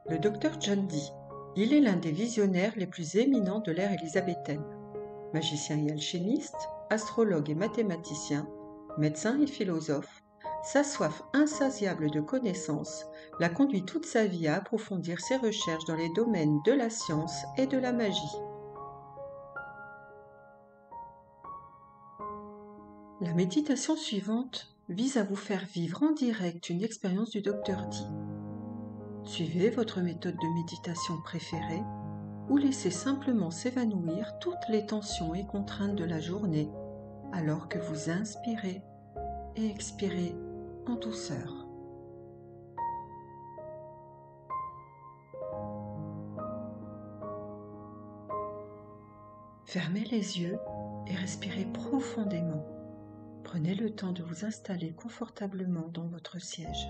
Le docteur John Dee. Il est l'un des visionnaires les plus éminents de l'ère élisabéthaine. Magicien et alchimiste, astrologue et mathématicien, médecin et philosophe, sa soif insatiable de connaissances l'a conduit toute sa vie à approfondir ses recherches dans les domaines de la science et de la magie. La méditation suivante vise à vous faire vivre en direct une expérience du docteur Dee. Suivez votre méthode de méditation préférée ou laissez simplement s'évanouir toutes les tensions et contraintes de la journée alors que vous inspirez et expirez en douceur. Fermez les yeux et respirez profondément. Prenez le temps de vous installer confortablement dans votre siège.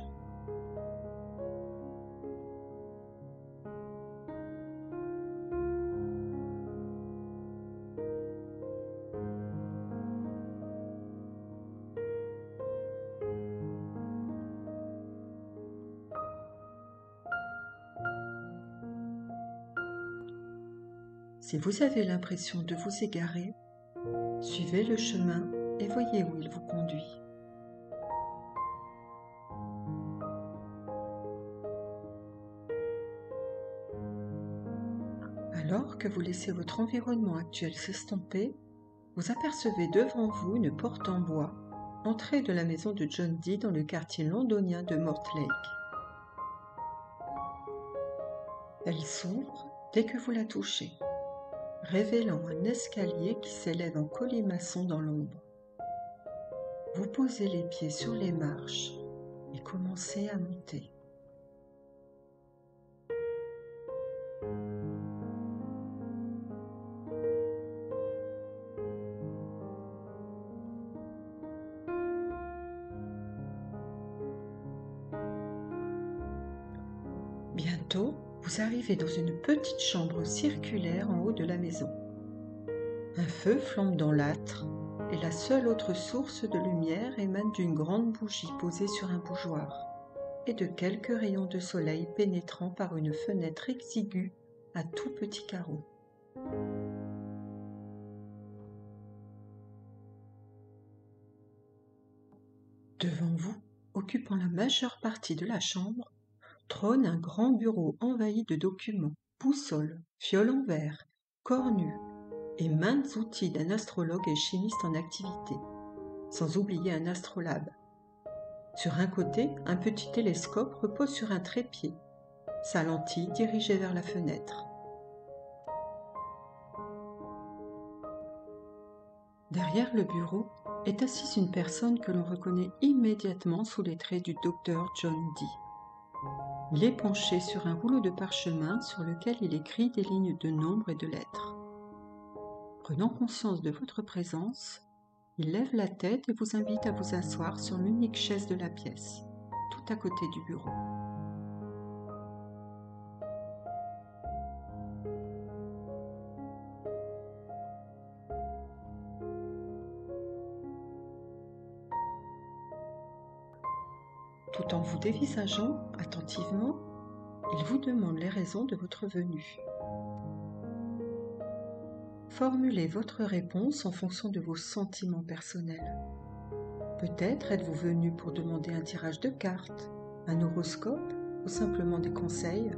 Si vous avez l'impression de vous égarer, suivez le chemin et voyez où il vous conduit. Alors que vous laissez votre environnement actuel s'estomper, vous apercevez devant vous une porte en bois, entrée de la maison de John Dee dans le quartier londonien de Mortlake. Elle s'ouvre dès que vous la touchez, révélant un escalier qui s'élève en colimaçon dans l'ombre. Vous posez les pieds sur les marches et commencez à monter. Bientôt, vous arrivez dans une petite chambre circulaire en haut de la maison. Un feu flambe dans l'âtre et la seule autre source de lumière émane d'une grande bougie posée sur un bougeoir et de quelques rayons de soleil pénétrant par une fenêtre exiguë à tout petit carreau. Devant vous, occupant la majeure partie de la chambre, trône un grand bureau envahi de documents, boussoles, fioles en verre, cornues et maints outils d'un astrologue et chimiste en activité, sans oublier un astrolabe. Sur un côté, un petit télescope repose sur un trépied, sa lentille dirigée vers la fenêtre. Derrière le bureau est assise une personne que l'on reconnaît immédiatement sous les traits du docteur John Dee. Il est penché sur un rouleau de parchemin sur lequel il écrit des lignes de nombres et de lettres. Prenant conscience de votre présence, il lève la tête et vous invite à vous asseoir sur l'unique chaise de la pièce, tout à côté du bureau. Tout en vous dévisageant attentivement, il vous demande les raisons de votre venue. Formulez votre réponse en fonction de vos sentiments personnels. Peut-être êtes-vous venu pour demander un tirage de cartes, un horoscope ou simplement des conseils.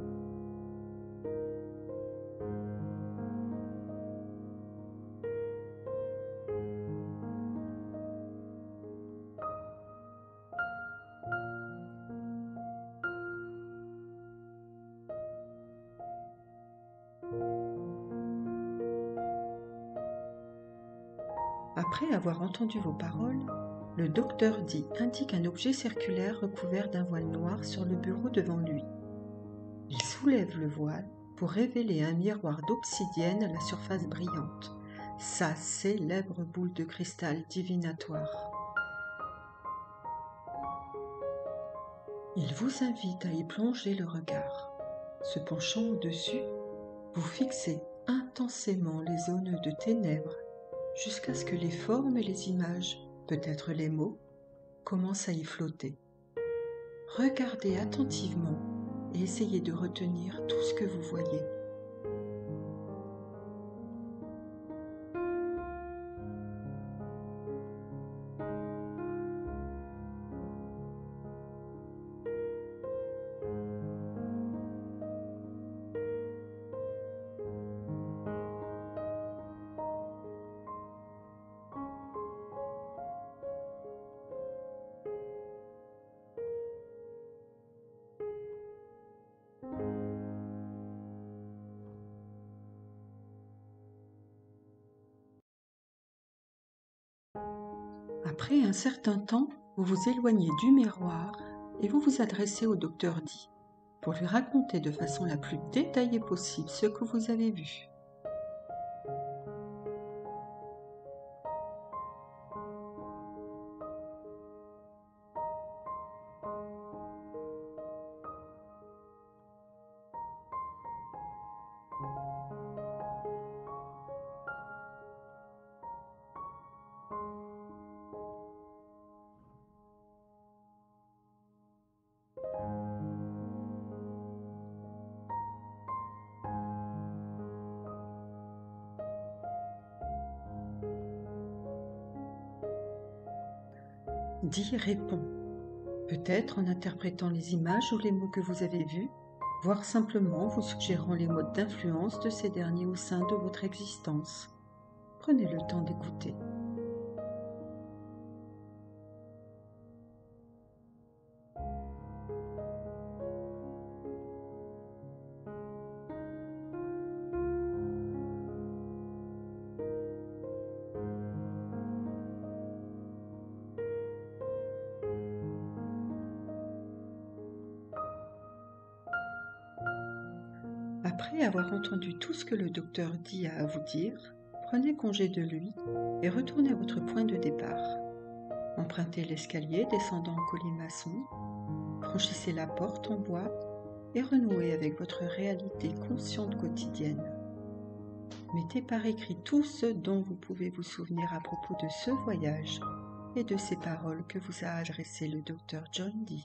Après avoir entendu vos paroles, le docteur Dee indique un objet circulaire recouvert d'un voile noir sur le bureau devant lui. Il soulève le voile pour révéler un miroir d'obsidienne à la surface brillante, sa célèbre boule de cristal divinatoire. Il vous invite à y plonger le regard. Se penchant au-dessus, vous fixez intensément les zones de ténèbres jusqu'à ce que les formes et les images, peut-être les mots, commencent à y flotter. Regardez attentivement et essayez de retenir tout ce que vous voyez. Après un certain temps, vous vous éloignez du miroir et vous vous adressez au docteur D pour lui raconter de façon la plus détaillée possible ce que vous avez vu. D répond, peut-être en interprétant les images ou les mots que vous avez vus, voire simplement vous suggérant les modes d'influence de ces derniers au sein de votre existence. Prenez le temps d'écouter. Après avoir entendu tout ce que le docteur D a à vous dire, prenez congé de lui et retournez à votre point de départ. Empruntez l'escalier descendant en colimaçon, franchissez la porte en bois et renouez avec votre réalité consciente quotidienne. Mettez par écrit tout ce dont vous pouvez vous souvenir à propos de ce voyage et de ces paroles que vous a adressées le docteur John D.